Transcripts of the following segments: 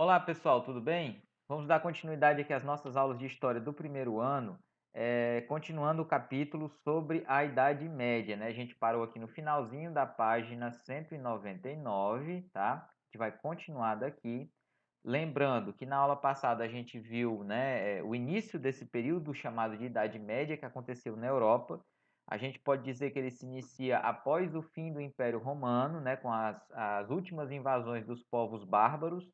Olá pessoal, tudo bem? Vamos dar continuidade aqui às nossas aulas de história do primeiro ano, continuando o capítulo sobre a Idade Média, né? A gente parou aqui no finalzinho da página 199, tá? A gente vai continuar daqui. Lembrando que na aula passada a gente viu, né, o início desse período chamado de Idade Média que aconteceu na Europa. A gente pode dizer que ele se inicia após o fim do Império Romano, né, com as últimas invasões dos povos bárbaros,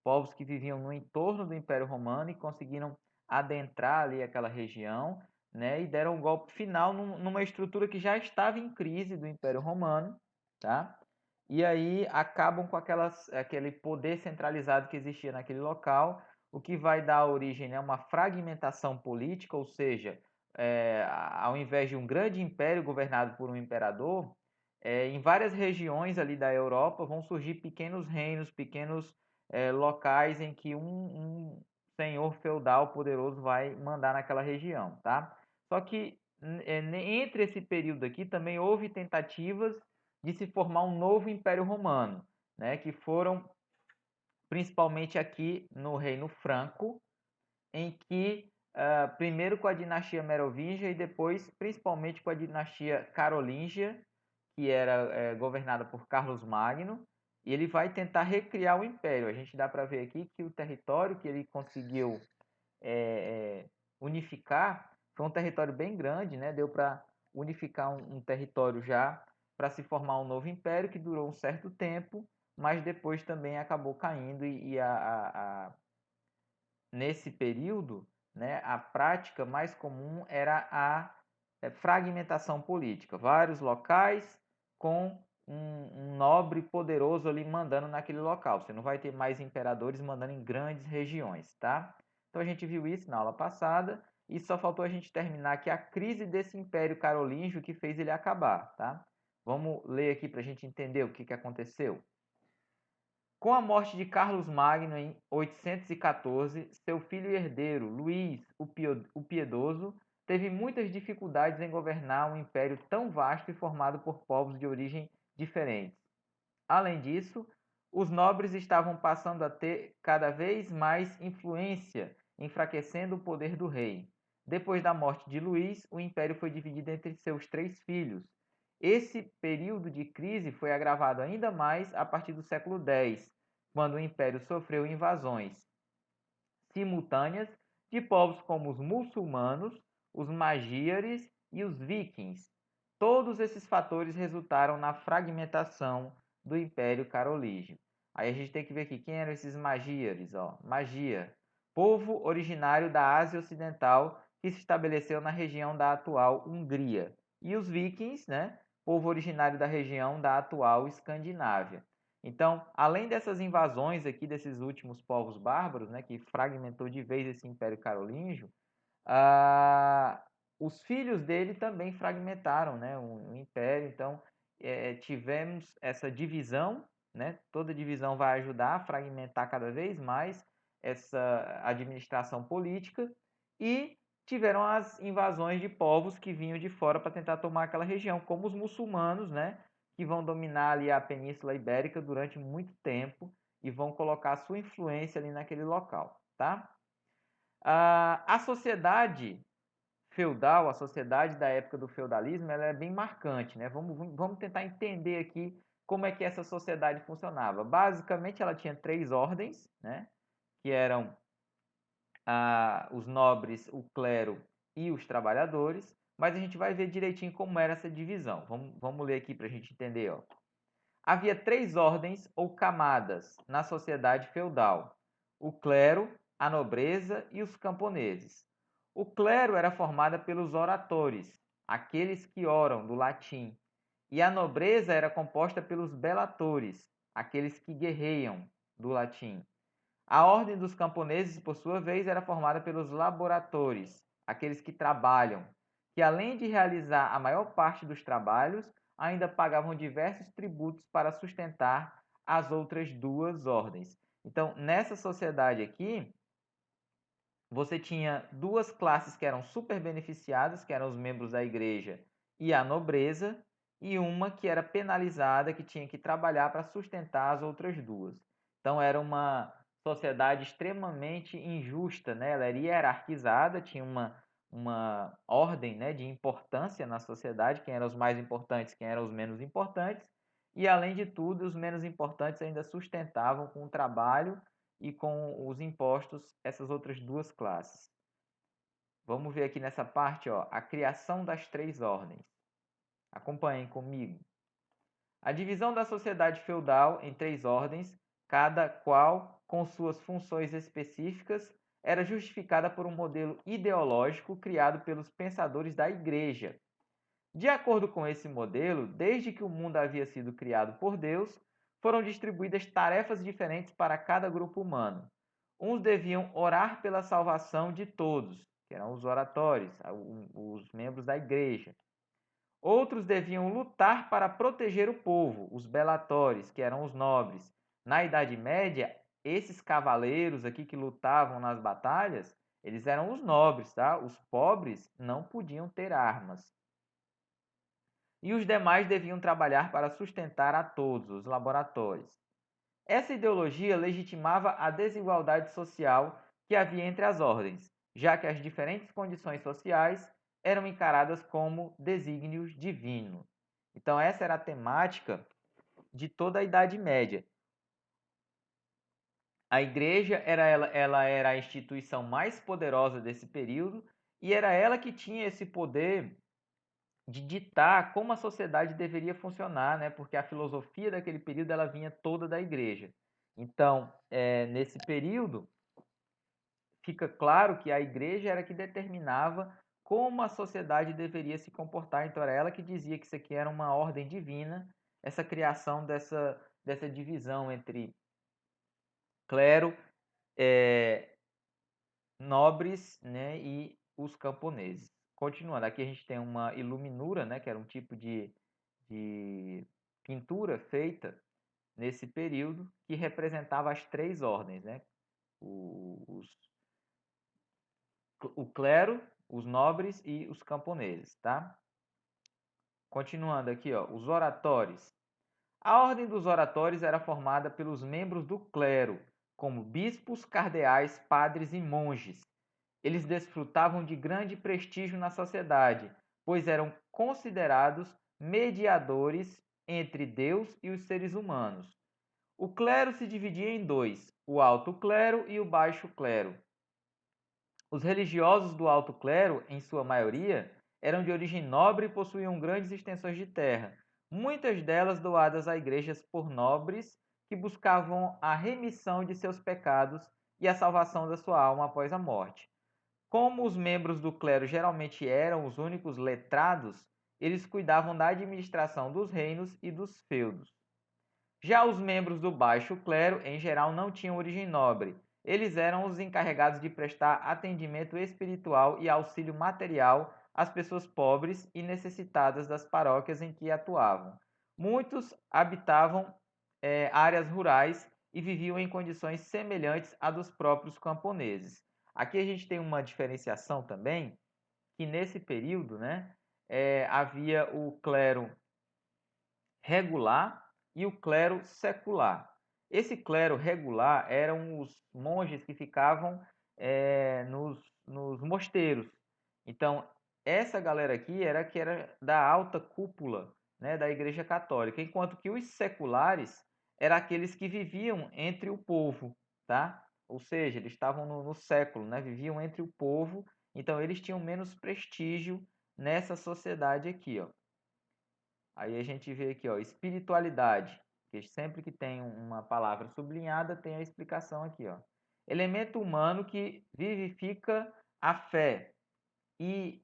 povos que viviam no entorno do Império Romano e conseguiram adentrar ali aquela região, né, e deram um golpe final numa estrutura que já estava em crise do Império Romano, tá? E aí acabam com aquele poder centralizado que existia naquele local, o que vai dar origem, né, a uma fragmentação política, ou seja, ao invés de um grande império governado por um imperador, em várias regiões ali da Europa vão surgir pequenos reinos, pequenos locais em que um senhor feudal poderoso vai mandar naquela região, tá? Só que entre esse período aqui também houve tentativas de se formar um novo Império Romano, né? Que foram principalmente aqui no Reino Franco, em que primeiro com a dinastia Merovingia e depois principalmente com a dinastia Carolíngia, que era governada por Carlos Magno, e ele vai tentar recriar o império. A gente dá para ver aqui que o território que ele conseguiu unificar foi um território bem grande, né? Deu para unificar um território já para se formar um novo império que durou um certo tempo, mas depois também acabou caindo nesse período, né, a prática mais comum era a fragmentação política. Vários locais com um nobre poderoso ali mandando naquele local. Você não vai ter mais imperadores mandando em grandes regiões, tá? Então a gente viu isso na aula passada e só faltou a gente terminar aqui a crise desse Império Carolíngio que fez ele acabar, tá? Vamos ler aqui para a gente entender o que aconteceu. Com a morte de Carlos Magno em 814, seu filho e herdeiro, Luís o Piedoso, teve muitas dificuldades em governar um império tão vasto e formado por povos de origem diferentes. Além disso, os nobres estavam passando a ter cada vez mais influência, enfraquecendo o poder do rei. Depois da morte de Luís, o império foi dividido entre seus três filhos. Esse período de crise foi agravado ainda mais a partir do século X, quando o império sofreu invasões simultâneas de povos como os muçulmanos, os magíares e os vikings. Todos esses fatores resultaram na fragmentação do Império Carolígio. Aí a gente tem que ver aqui quem eram esses magíares, ó. Magia, povo originário da Ásia Ocidental que se estabeleceu na região da atual Hungria. E os vikings, né? Povo originário da região da atual Escandinávia. Então, além dessas invasões aqui desses últimos povos bárbaros, né, que fragmentou de vez esse Império Carolíngio, os filhos dele também fragmentaram, né, o império. Então, tivemos essa divisão, né? Toda divisão vai ajudar a fragmentar cada vez mais essa administração política e tiveram as invasões de povos que vinham de fora para tentar tomar aquela região, como os muçulmanos, né? Que vão dominar ali a Península Ibérica durante muito tempo e vão colocar sua influência ali naquele local, tá? A sociedade feudal, a sociedade da época do feudalismo, ela é bem marcante, né? Vamos tentar entender aqui como é que essa sociedade funcionava. Basicamente, ela tinha três ordens, né? Que eram os nobres, o clero e os trabalhadores, mas a gente vai ver direitinho como era essa divisão. Vamos ler aqui para a gente entender. Ó. Havia três ordens ou camadas na sociedade feudal: o clero, a nobreza e os camponeses. O clero era formada pelos oratores, aqueles que oram do latim, e a nobreza era composta pelos belatores, aqueles que guerreiam do latim. A ordem dos camponeses, por sua vez, era formada pelos laboratores, aqueles que trabalham, que além de realizar a maior parte dos trabalhos, ainda pagavam diversos tributos para sustentar as outras duas ordens. Então, nessa sociedade aqui, você tinha duas classes que eram super beneficiadas, que eram os membros da igreja e a nobreza, e uma que era penalizada, que tinha que trabalhar para sustentar as outras duas. Então, era uma sociedade extremamente injusta, né? Ela era hierarquizada, tinha uma ordem, né, de importância na sociedade, quem eram os mais importantes, quem eram os menos importantes, e além de tudo, os menos importantes ainda sustentavam com o trabalho e com os impostos essas outras duas classes. Vamos ver aqui nessa parte, ó, a criação das três ordens. Acompanhem comigo. A divisão da sociedade feudal em três ordens, cada qual com suas funções específicas, era justificada por um modelo ideológico criado pelos pensadores da Igreja. De acordo com esse modelo, desde que o mundo havia sido criado por Deus, foram distribuídas tarefas diferentes para cada grupo humano. Uns deviam orar pela salvação de todos, que eram os oratórios, os membros da igreja. Outros deviam lutar para proteger o povo, os belatores, que eram os nobres. Na Idade Média, esses cavaleiros aqui que lutavam nas batalhas, eles eram os nobres, tá? Os pobres não podiam ter armas. E os demais deviam trabalhar para sustentar a todos, os laboratórios. Essa ideologia legitimava a desigualdade social que havia entre as ordens, já que as diferentes condições sociais eram encaradas como desígnios divinos. Então, essa era a temática de toda a Idade Média. A igreja ela era a instituição mais poderosa desse período e era ela que tinha esse poder de ditar como a sociedade deveria funcionar, né? Porque a filosofia daquele período ela vinha toda da igreja. Então, nesse período, fica claro que a igreja era que determinava como a sociedade deveria se comportar. Então, era ela que dizia que isso aqui era uma ordem divina, essa criação dessa divisão entre clero, nobres, né, e os camponeses. Continuando, aqui a gente tem uma iluminura, né, que era um tipo de pintura feita nesse período que representava as três ordens, né? O clero, os nobres e os camponeses, tá? Continuando aqui, ó, os oratórios. A ordem dos oratórios era formada pelos membros do clero, como bispos, cardeais, padres e monges. Eles desfrutavam de grande prestígio na sociedade, pois eram considerados mediadores entre Deus e os seres humanos. O clero se dividia em dois, o alto clero e o baixo clero. Os religiosos do alto clero, em sua maioria, eram de origem nobre e possuíam grandes extensões de terra, muitas delas doadas a igrejas por nobres que buscavam a remissão de seus pecados e a salvação da sua alma após a morte. Como os membros do clero geralmente eram os únicos letrados, eles cuidavam da administração dos reinos e dos feudos. Já os membros do baixo clero, em geral, não tinham origem nobre. Eles eram os encarregados de prestar atendimento espiritual e auxílio material às pessoas pobres e necessitadas das paróquias em que atuavam. Muitos habitavam áreas rurais e viviam em condições semelhantes à dos próprios camponeses. Aqui a gente tem uma diferenciação também, que nesse período, né, havia o clero regular e o clero secular. Esse clero regular eram os monges que ficavam nos mosteiros. Então, essa galera aqui era que era da alta cúpula, né, da Igreja Católica, enquanto que os seculares eram aqueles que viviam entre o povo, tá? Ou seja, eles estavam no século, né? Viviam entre o povo, então eles tinham menos prestígio nessa sociedade aqui, ó. Aí a gente vê aqui, ó, espiritualidade, que sempre que tem uma palavra sublinhada, tem a explicação aqui, ó. Elemento humano que vivifica a fé e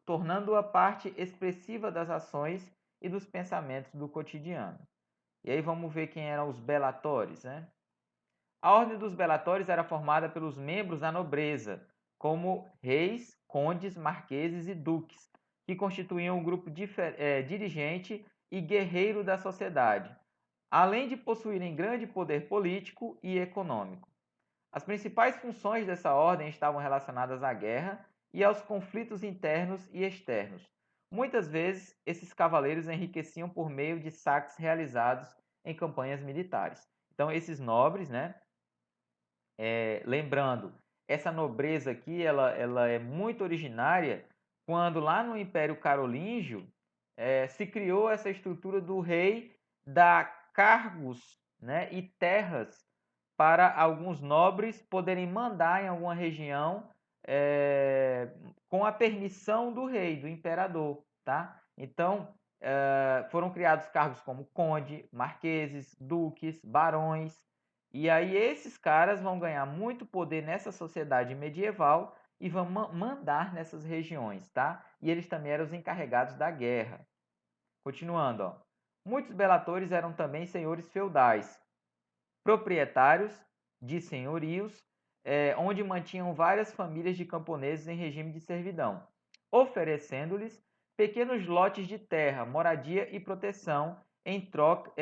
tornando-a parte expressiva das ações e dos pensamentos do cotidiano. E aí vamos ver quem eram os belatores, né? A ordem dos belatores era formada pelos membros da nobreza, como reis, condes, marqueses e duques, que constituíam um grupo dirigente e guerreiro da sociedade, além de possuírem grande poder político e econômico. As principais funções dessa ordem estavam relacionadas à guerra e aos conflitos internos e externos. Muitas vezes, esses cavaleiros enriqueciam por meio de saques realizados em campanhas militares. Então, esses nobres, né, lembrando, essa nobreza aqui, ela é muito originária quando lá no Império Carolíngio se criou essa estrutura do rei dar cargos, né, e terras para alguns nobres poderem mandar em alguma região com a permissão do rei, do imperador, tá? Então, foram criados cargos como conde, marqueses, duques, barões, e aí esses caras vão ganhar muito poder nessa sociedade medieval e vão mandar nessas regiões, tá? E eles também eram os encarregados da guerra. Continuando, ó. Muitos belatores eram também senhores feudais, proprietários de senhorios, onde mantinham várias famílias de camponeses em regime de servidão, oferecendo-lhes pequenos lotes de terra, moradia e proteção em troca.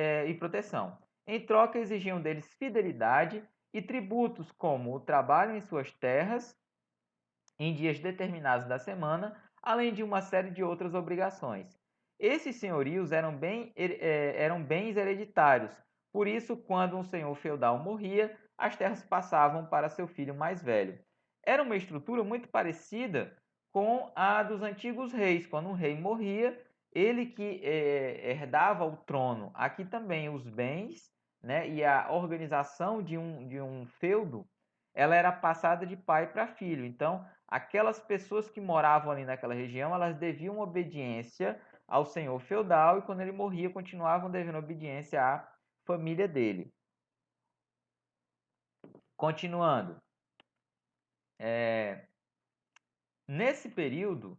Em troca, exigiam deles fidelidade e tributos como o trabalho em suas terras em dias determinados da semana, além de uma série de outras obrigações. Esses senhorios eram bens hereditários, por isso, quando um senhor feudal morria, as terras passavam para seu filho mais velho. Era uma estrutura muito parecida com a dos antigos reis. Quando um rei morria, ele que herdava o trono. Aqui também os bens, né, e a organização de um feudo, ela era passada de pai para filho. Então, aquelas pessoas que moravam ali naquela região, elas deviam obediência ao senhor feudal e quando ele morria, continuavam devendo obediência à família dele. Continuando, nesse período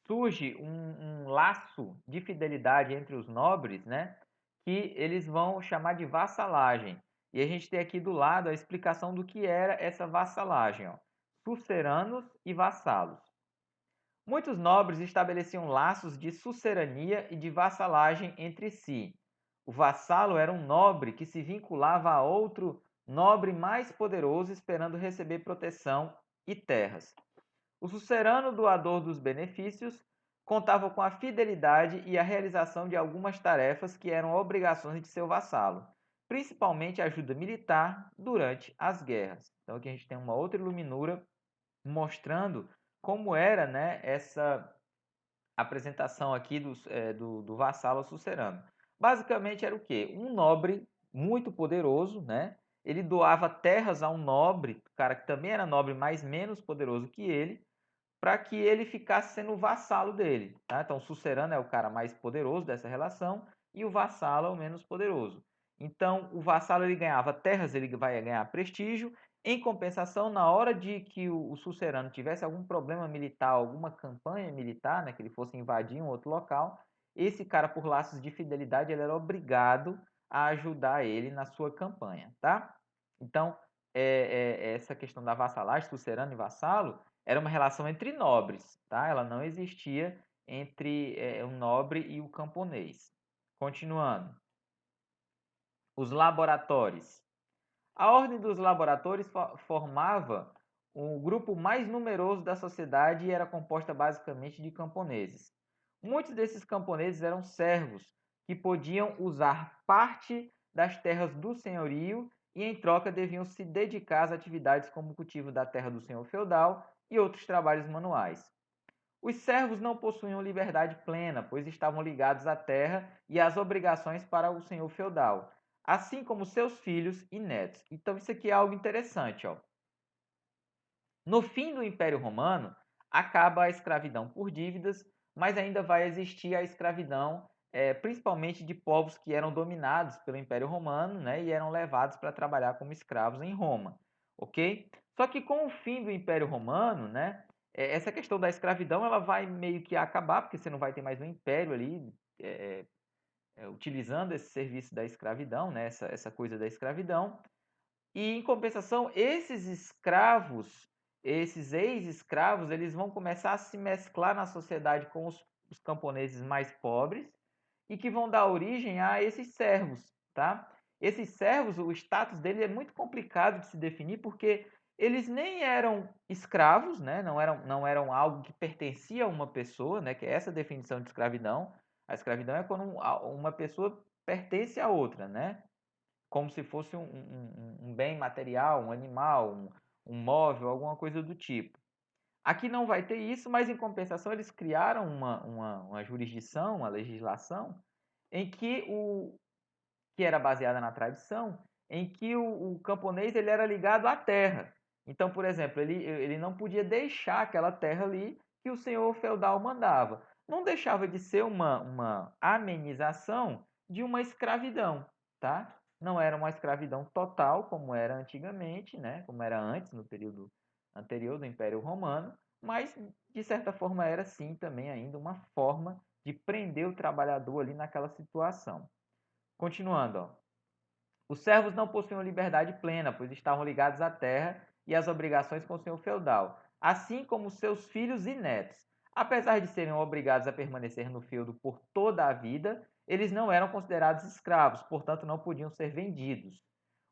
surge um laço de fidelidade entre os nobres, né, que eles vão chamar de vassalagem. E a gente tem aqui do lado a explicação do que era essa vassalagem, ó. Suceranos e vassalos. Muitos nobres estabeleciam laços de sucerania e de vassalagem entre si. O vassalo era um nobre que se vinculava a outro nobre mais poderoso, esperando receber proteção e terras. O sucerano, doador dos benefícios, contava com a fidelidade e a realização de algumas tarefas que eram obrigações de seu vassalo, principalmente ajuda militar durante as guerras. Então aqui a gente tem uma outra iluminura mostrando como era, né, essa apresentação aqui do vassalo sucerano. Basicamente era o quê? Um nobre muito poderoso, né? Ele doava terras a um nobre, cara que também era nobre, mas menos poderoso que ele, para que ele ficasse sendo o vassalo dele, tá? Então, o sucerano é o cara mais poderoso dessa relação e o vassalo é o menos poderoso. Então, o vassalo ele ganhava terras, ele vai ganhar prestígio. Em compensação, na hora de que o sucerano tivesse algum problema militar, alguma campanha militar, né, que ele fosse invadir um outro local, esse cara, por laços de fidelidade, ele era obrigado a ajudar ele na sua campanha, tá? Então, essa questão da vassalagem, sucerano e vassalo, era uma relação entre nobres, tá? Ela não existia entre o nobre e o camponês. Continuando. Os laboratórios. A ordem dos laboratórios formava o grupo mais numeroso da sociedade e era composta basicamente de camponeses. Muitos desses camponeses eram servos que podiam usar parte das terras do senhorio e em troca deviam se dedicar às atividades como o cultivo da terra do senhor feudal e outros trabalhos manuais. Os servos não possuíam liberdade plena, pois estavam ligados à terra e às obrigações para o senhor feudal, assim como seus filhos e netos. Então isso aqui é algo interessante, ó. No fim do Império Romano, acaba a escravidão por dívidas, mas ainda vai existir a escravidão, principalmente de povos que eram dominados pelo Império Romano, né, e eram levados para trabalhar como escravos em Roma, ok? Só que com o fim do Império Romano, né, essa questão da escravidão ela vai meio que acabar, porque você não vai ter mais um império ali utilizando esse serviço da escravidão, né, essa coisa da escravidão. E em compensação, esses escravos, esses ex-escravos, eles vão começar a se mesclar na sociedade com os camponeses mais pobres e que vão dar origem a esses servos, tá? Esses servos, o status dele é muito complicado de se definir porque eles nem eram escravos, né? Não eram algo que pertencia a uma pessoa, né? Que é essa definição de escravidão. A escravidão é quando uma pessoa pertence a outra, né? como se fosse um bem material, um animal, um móvel, alguma coisa do tipo. Aqui não vai ter isso, mas em compensação eles criaram uma jurisdição, uma legislação, em que era baseada na tradição, em que o camponês ele era ligado à terra. Então, por exemplo, ele não podia deixar aquela terra ali que o senhor feudal mandava. Não deixava de ser uma amenização de uma escravidão, tá? Não era uma escravidão total, como era antigamente, né? Como era antes, no período anterior do Império Romano, mas de certa forma era sim também ainda uma forma de prender o trabalhador ali naquela situação. Continuando, ó. Os servos não possuíam liberdade plena, pois estavam ligados à terra e às obrigações com o senhor feudal, assim como seus filhos e netos. Apesar de serem obrigados a permanecer no feudo por toda a vida, eles não eram considerados escravos, portanto não podiam ser vendidos.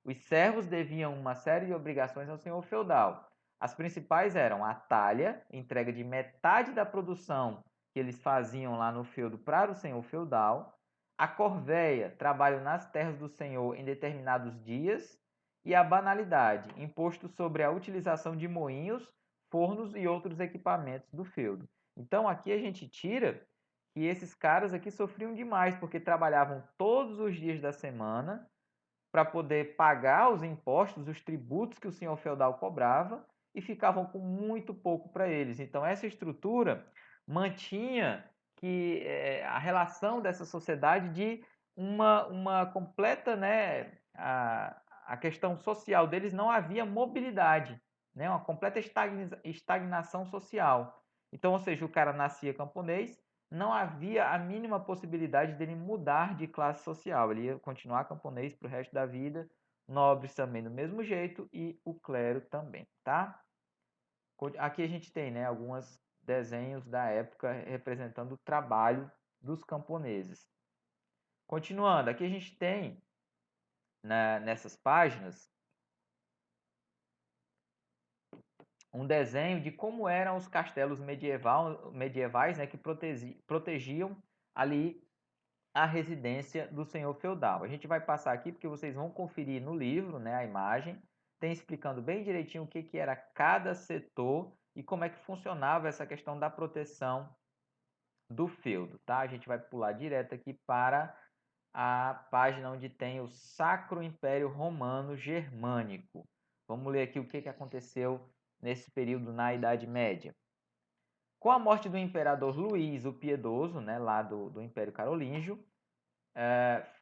Os servos deviam uma série de obrigações ao senhor feudal. As principais eram a talha, entrega de metade da produção que eles faziam lá no feudo para o senhor feudal, a corvéia, trabalho nas terras do senhor em determinados dias, e a banalidade, imposto sobre a utilização de moinhos, fornos e outros equipamentos do feudo. Então aqui a gente tira que esses caras aqui sofriam demais, porque trabalhavam todos os dias da semana para poder pagar os impostos, os tributos que o senhor feudal cobrava, e ficavam com muito pouco para eles. Então essa estrutura mantinha que a relação dessa sociedade de uma completa, né, a questão social deles não havia mobilidade, né, uma completa estagnação social. Então, ou seja, o cara nascia camponês, não havia a mínima possibilidade dele mudar de classe social. Ele ia continuar camponês para o resto da vida, nobres também do mesmo jeito e o clero também, tá? Aqui a gente tem, né, alguns desenhos da época representando o trabalho dos camponeses. Continuando, aqui a gente tem nessas páginas um desenho de como eram os castelos medievais, né, que protegiam ali a residência do senhor feudal. A gente vai passar aqui porque vocês vão conferir no livro, né, a imagem, tem explicando bem direitinho o que era cada setor e como é que funcionava essa questão da proteção do feudo, tá? A gente vai pular direto aqui para a página onde tem o Sacro Império Romano Germânico. Vamos ler aqui o que aconteceu nesse período na Idade Média. Com a morte do imperador Luís o Piedoso, né, lá do Império Carolíngio,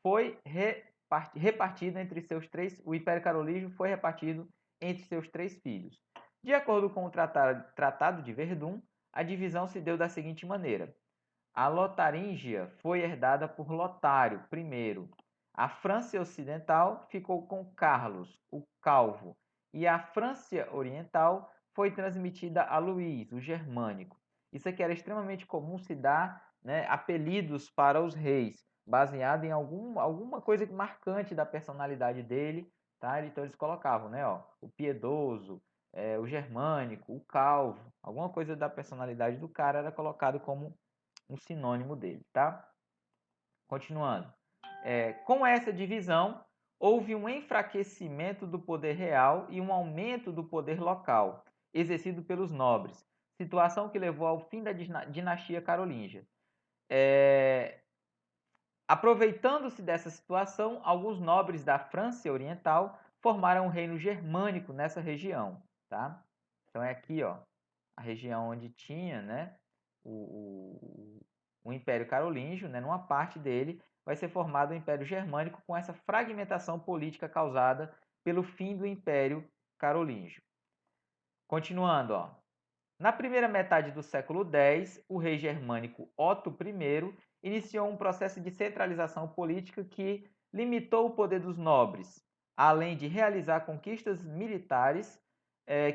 foi repartido entre seus três. O Império Carolíngio foi repartido entre seus três filhos. De acordo com o Tratado de Verdun, a divisão se deu da seguinte maneira: a Lotaríngia foi herdada por Lotário I. A França Ocidental ficou com Carlos, o Calvo, e a França Oriental foi transmitida a Luís, o Germânico. Isso aqui era extremamente comum se dar, né, apelidos para os reis, baseado em alguma coisa marcante da personalidade dele, tá? Então eles colocavam, né, ó, o piedoso, o germânico, o calvo, alguma coisa da personalidade do cara era colocado como um sinônimo dele, tá? Continuando. Com essa divisão, houve um enfraquecimento do poder real e um aumento do poder local, exercido pelos nobres, situação que levou ao fim da dinastia carolíngia. Aproveitando-se dessa situação, alguns nobres da França Oriental formaram um reino germânico nessa região, tá? Então é aqui, ó, a região onde tinha, né, o Império Carolíngio, né, numa parte dele vai ser formado o Império Germânico com essa fragmentação política causada pelo fim do Império Carolíngio. Continuando, ó. Na primeira metade do século X, o rei germânico Otto I iniciou um processo de centralização política que limitou o poder dos nobres, além de realizar conquistas militares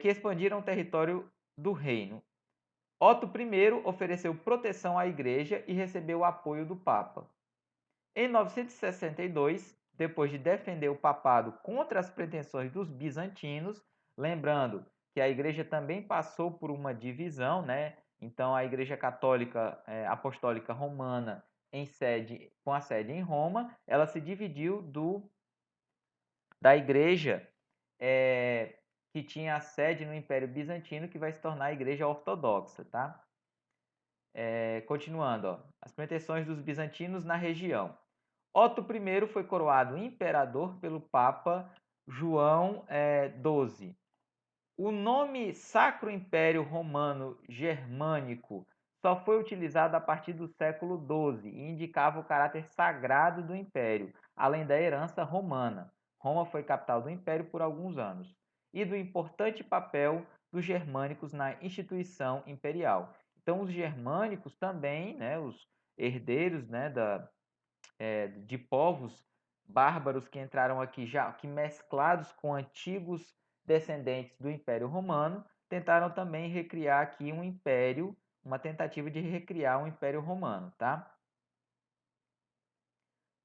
que expandiram o território do reino. Otto I ofereceu proteção à igreja e recebeu o apoio do Papa. Em 962, depois de defender o papado contra as pretensões dos bizantinos, lembrando que a igreja também passou por uma divisão, né? Então a Igreja Católica Apostólica Romana com a sede em Roma, ela se dividiu da igreja que tinha a sede no Império Bizantino, que vai se tornar a Igreja Ortodoxa, tá? Continuando, ó, as pretensões dos bizantinos na região. Otto I foi coroado imperador pelo Papa João XII. O nome Sacro Império Romano Germânico só foi utilizado a partir do século XII e indicava o caráter sagrado do império, além da herança romana. Roma foi capital do império por alguns anos, e do importante papel dos germânicos na instituição imperial. Então, os germânicos também, né, os herdeiros, né, de povos bárbaros que entraram aqui já, que mesclados com antigos descendentes do Império Romano, tentaram também recriar aqui um império, uma tentativa de recriar um Império Romano, tá?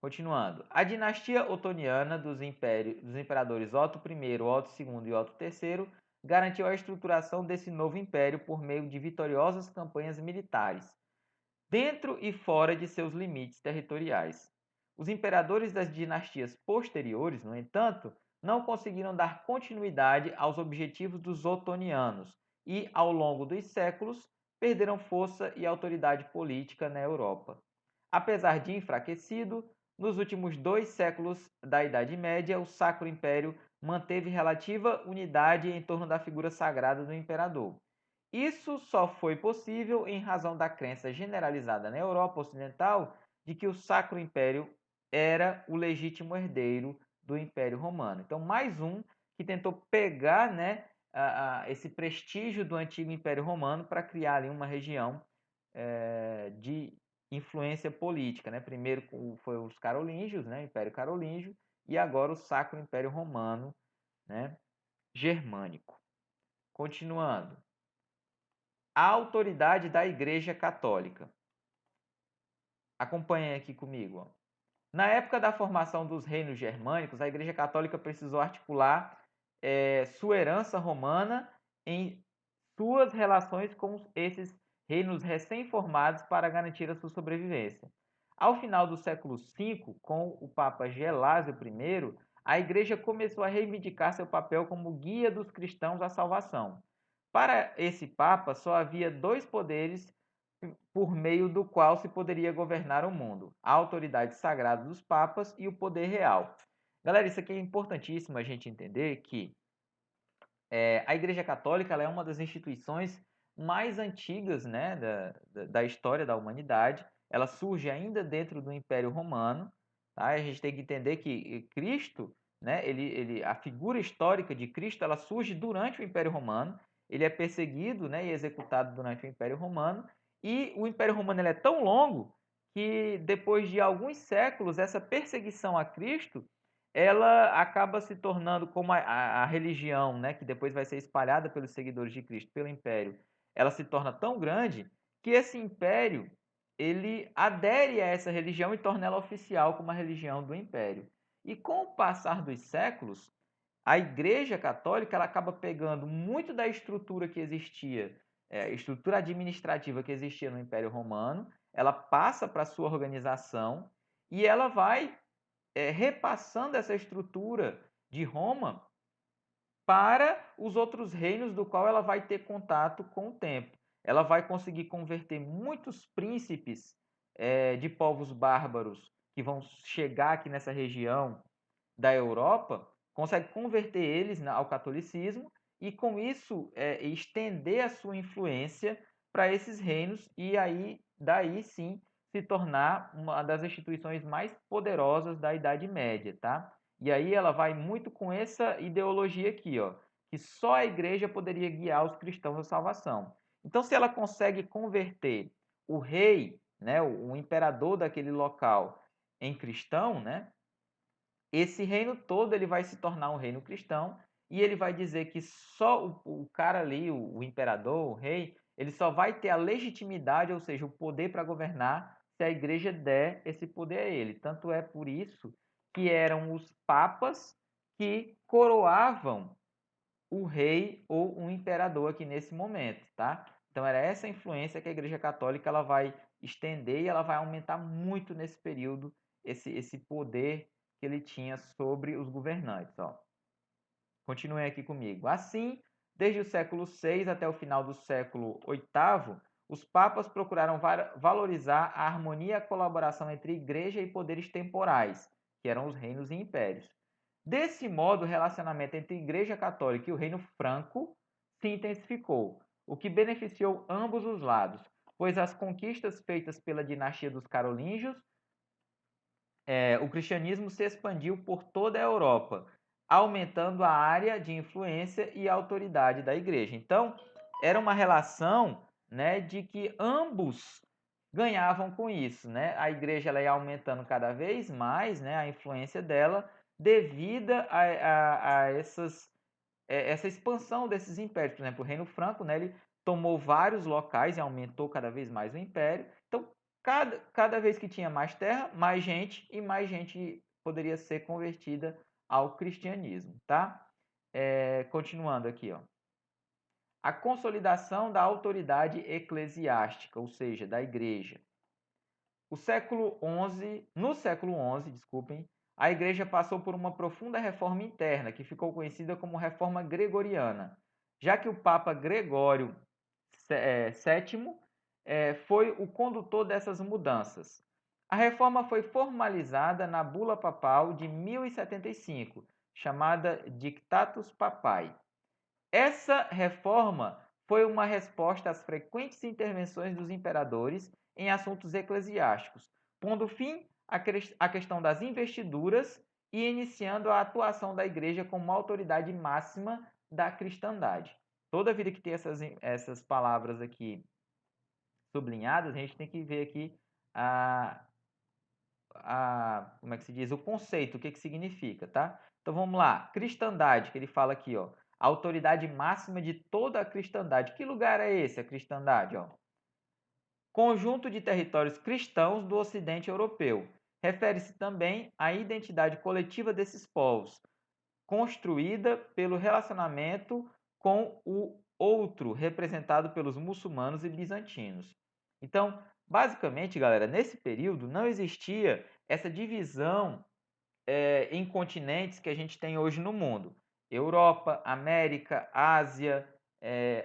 Continuando, a dinastia otoniana dos imperadores Otto I, Otto II e Otto III garantiu a estruturação desse novo império por meio de vitoriosas campanhas militares, dentro e fora de seus limites territoriais. Os imperadores das dinastias posteriores, no entanto, não conseguiram dar continuidade aos objetivos dos otonianos e, ao longo dos séculos, perderam força e autoridade política na Europa. Apesar de enfraquecido, nos últimos 2 séculos da Idade Média, o Sacro Império manteve relativa unidade em torno da figura sagrada do imperador. Isso só foi possível em razão da crença generalizada na Europa Ocidental de que o Sacro Império era o legítimo herdeiro do Império Romano. Então, mais um que tentou pegar, né, esse prestígio do antigo Império Romano para criar ali uma região de influência política, né? Primeiro foi os carolíngios, né, Império Carolíngio, e agora o Sacro Império Romano, né, germânico. Continuando. A autoridade da Igreja Católica. Acompanhem aqui comigo. Ó. Na época da formação dos reinos germânicos, a Igreja Católica precisou articular sua herança romana em suas relações com esses reinos recém-formados para garantir a sua sobrevivência. Ao final do século V, com o Papa Gelásio I, a Igreja começou a reivindicar seu papel como guia dos cristãos à salvação. Para esse Papa, só havia 2 poderes por meio do qual se poderia governar o mundo: a autoridade sagrada dos papas e o poder real. Galera, isso aqui é importantíssimo a gente entender que a Igreja Católica ela é uma das instituições mais antigas, né, da história da humanidade. Ela surge ainda dentro do Império Romano. Tá? A gente tem que entender que Cristo, né, a figura histórica de Cristo, ela surge durante o Império Romano. Ele é perseguido, né, e executado durante o Império Romano. E o Império Romano ele é tão longo que depois de alguns séculos essa perseguição a Cristo ela acaba se tornando como a religião, né, que depois vai ser espalhada pelos seguidores de Cristo, pelo império, ela se torna tão grande que esse império ele adere a essa religião e torna ela oficial como a religião do império. E com o passar dos séculos, a Igreja Católica ela acaba pegando muito da estrutura que existia, estrutura administrativa que existia no Império Romano, ela passa para a sua organização e ela vai repassando essa estrutura de Roma para os outros reinos do qual ela vai ter contato com o tempo. Ela vai conseguir converter muitos príncipes de povos bárbaros que vão chegar aqui nessa região da Europa, consegue converter eles ao catolicismo e com isso estender a sua influência para esses reinos e aí daí sim se tornar uma das instituições mais poderosas da Idade Média, tá? E aí ela vai muito com essa ideologia aqui, ó, que só a igreja poderia guiar os cristãos à salvação. Então, se ela consegue converter o rei, né, o imperador daquele local em cristão, né, esse reino todo ele vai se tornar um reino cristão e ele vai dizer que só o cara ali, o imperador, o rei, ele só vai ter a legitimidade, ou seja, o poder para governar, se a igreja der esse poder a ele. Tanto é por isso que eram os papas que coroavam o rei ou um imperador aqui nesse momento, tá? Então era essa influência que a Igreja Católica ela vai estender e ela vai aumentar muito nesse período esse poder que ele tinha sobre os governantes. Ó. Continuem aqui comigo. Assim, desde o século VI até o final do século VIII, os papas procuraram valorizar a harmonia e a colaboração entre igreja e poderes temporais, que eram os reinos e impérios. Desse modo, o relacionamento entre a Igreja Católica e o Reino Franco se intensificou, o que beneficiou ambos os lados, pois as conquistas feitas pela dinastia dos Carolíngios, o cristianismo se expandiu por toda a Europa, aumentando a área de influência e autoridade da Igreja. Então, era uma relação, né, de que ambos ganhavam com isso, né? A Igreja ela ia aumentando cada vez mais, né, a influência dela devido a essa expansão desses impérios. Por exemplo, o Reino Franco, né, ele tomou vários locais e aumentou cada vez mais o império. Então, cada vez que tinha mais terra, mais gente e mais gente poderia ser convertida ao cristianismo, tá? Continuando aqui, ó. A consolidação da autoridade eclesiástica, ou seja, da igreja. No século XI, desculpem, a igreja passou por uma profunda reforma interna, que ficou conhecida como Reforma Gregoriana, já que o Papa Gregório VII foi o condutor dessas mudanças. A reforma foi formalizada na Bula Papal de 1075, chamada Dictatus Papae. Essa reforma foi uma resposta às frequentes intervenções dos imperadores em assuntos eclesiásticos, pondo fim à questão das investiduras e iniciando a atuação da igreja como autoridade máxima da cristandade. Toda vida que tem essas palavras aqui sublinhadas, a gente tem que ver aqui como é que se diz? O conceito, o que significa, tá? Então vamos lá. Cristandade, que ele fala aqui, ó. A autoridade máxima de toda a cristandade. Que lugar é esse, a cristandade, ó? Conjunto de territórios cristãos do Ocidente Europeu. Refere-se também à identidade coletiva desses povos, construída pelo relacionamento com o outro, representado pelos muçulmanos e bizantinos. Então, basicamente, galera, nesse período não existia essa divisão em continentes que a gente tem hoje no mundo. Europa, América, Ásia,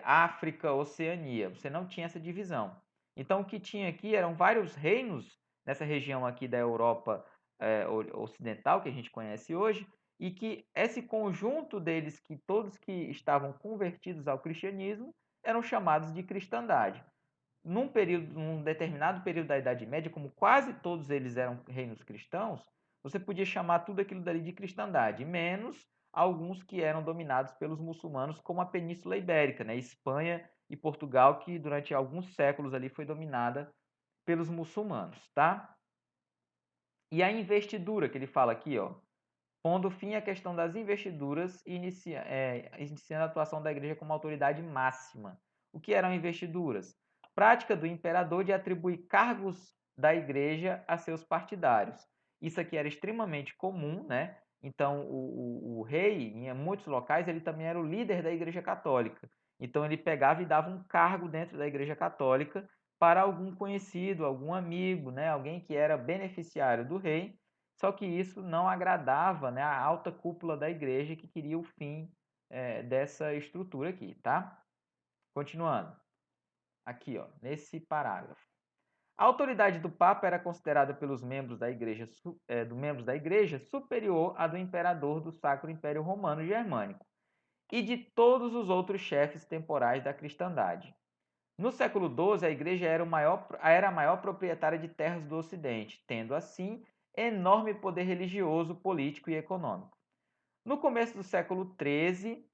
África, Oceania. Você não tinha essa divisão. Então, o que tinha aqui eram vários reinos nessa região aqui da Europa ocidental, que a gente conhece hoje, e que esse conjunto deles, que todos que estavam convertidos ao cristianismo, eram chamados de cristandade. Num determinado período da Idade Média, como quase todos eles eram reinos cristãos, você podia chamar tudo aquilo dali de cristandade, menos alguns que eram dominados pelos muçulmanos, como a Península Ibérica, né? Espanha e Portugal, que durante alguns séculos ali foi dominada pelos muçulmanos, tá? E a investidura, que ele fala aqui, ó, pondo fim à questão das investiduras e iniciando a atuação da igreja como autoridade máxima. O que eram investiduras? Prática do imperador de atribuir cargos da igreja a seus partidários. Isso aqui era extremamente comum, né? Então, o rei, em muitos locais, ele também era o líder da igreja católica. Então, ele pegava e dava um cargo dentro da igreja católica para algum conhecido, algum amigo, né? Alguém que era beneficiário do rei. Só que isso não agradava, né, a alta cúpula da igreja que queria o fim dessa estrutura aqui, tá? Continuando. Aqui, ó, nesse parágrafo. A autoridade do Papa era considerada pelos membros da igreja superior à do imperador do Sacro Império Romano Germânico e de todos os outros chefes temporais da cristandade. No século XII, a igreja era a maior proprietária de terras do Ocidente, tendo assim enorme poder religioso, político e econômico. No começo do século XIII,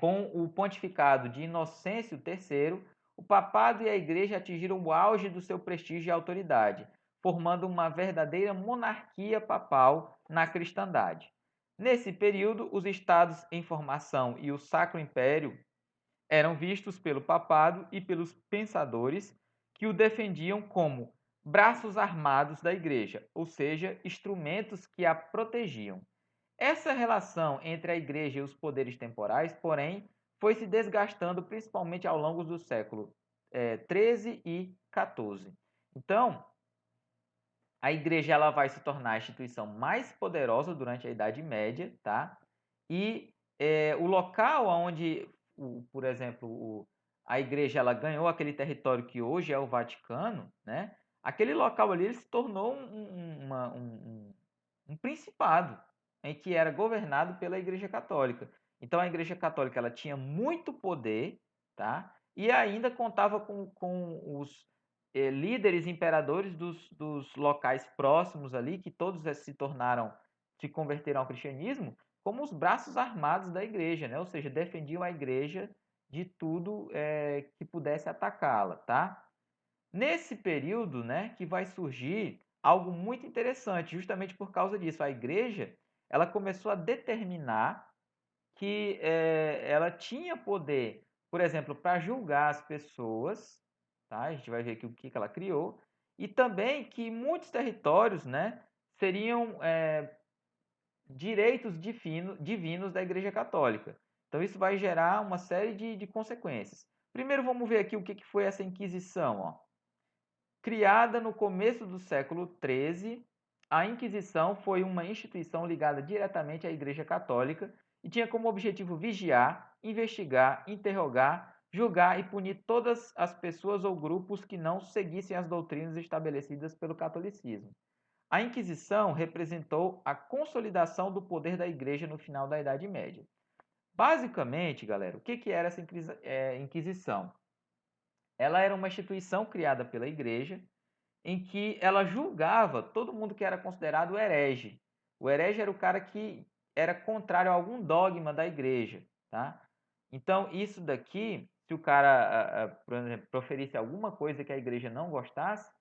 com o pontificado de Inocêncio III, o papado e a igreja atingiram o auge do seu prestígio e autoridade, formando uma verdadeira monarquia papal na cristandade. Nesse período, os estados em formação e o Sacro Império eram vistos pelo papado e pelos pensadores que o defendiam como braços armados da igreja, ou seja, instrumentos que a protegiam. Essa relação entre a igreja e os poderes temporais, porém, foi se desgastando principalmente ao longo do século XIII e XIV. Então, A igreja ela vai se tornar a instituição mais poderosa durante a Idade Média, tá? E o local onde, por exemplo, a igreja ela ganhou aquele território que hoje é o Vaticano, né? Aquele local ali ele se tornou um principado em que era governado pela Igreja Católica. Então a Igreja Católica ela tinha muito poder, tá? E ainda contava com os líderes imperadores dos locais próximos ali, que todos se converteram ao cristianismo, como os braços armados da igreja, né? Ou seja, defendiam a igreja de tudo que pudesse atacá-la, tá? Nesse período, né, que vai surgir algo muito interessante, justamente por causa disso. A igreja, ela começou a determinar que ela tinha poder, por exemplo, para julgar as pessoas, tá? A gente vai ver aqui o que ela criou, e também que muitos territórios, né, seriam direitos divinos da Igreja Católica. Então isso vai gerar uma série de consequências. Primeiro vamos ver aqui o que foi essa Inquisição, ó. Criada no começo do século XIII, a Inquisição foi uma instituição ligada diretamente à Igreja Católica e tinha como objetivo vigiar, investigar, interrogar, julgar e punir todas as pessoas ou grupos que não seguissem as doutrinas estabelecidas pelo catolicismo. A Inquisição representou a consolidação do poder da Igreja no final da Idade Média. Basicamente, galera, o que era essa Inquisição? Ela era uma instituição criada pela Igreja em que ela julgava todo mundo que era considerado herege. O herege era o cara que era contrário a algum dogma da igreja, tá? Então, isso daqui, se o cara, por exemplo, proferisse alguma coisa que a igreja não gostasse,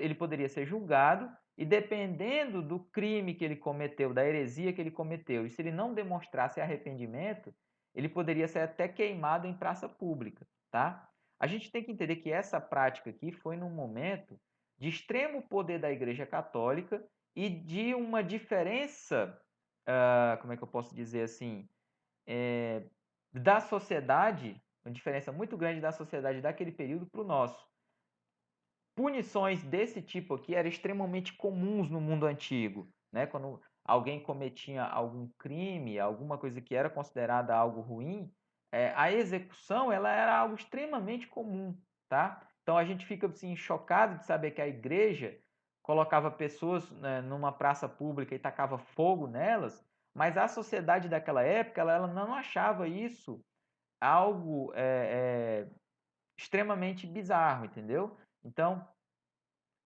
ele poderia ser julgado e dependendo do crime que ele cometeu, da heresia que ele cometeu, e se ele não demonstrasse arrependimento, ele poderia ser até queimado em praça pública, tá? A gente tem que entender que essa prática aqui foi num momento de extremo poder da Igreja Católica e de uma diferença, como é que eu posso dizer assim, da sociedade, uma diferença muito grande da sociedade daquele período para o nosso. Punições desse tipo aqui eram extremamente comuns no mundo antigo, né? Quando alguém cometia algum crime, alguma coisa que era considerada algo ruim, a execução ela era algo extremamente comum, tá? Então a gente fica assim chocado de saber que a igreja colocava pessoas, né, numa praça pública e tacava fogo nelas, mas a sociedade daquela época ela não achava isso algo extremamente bizarro, entendeu? Então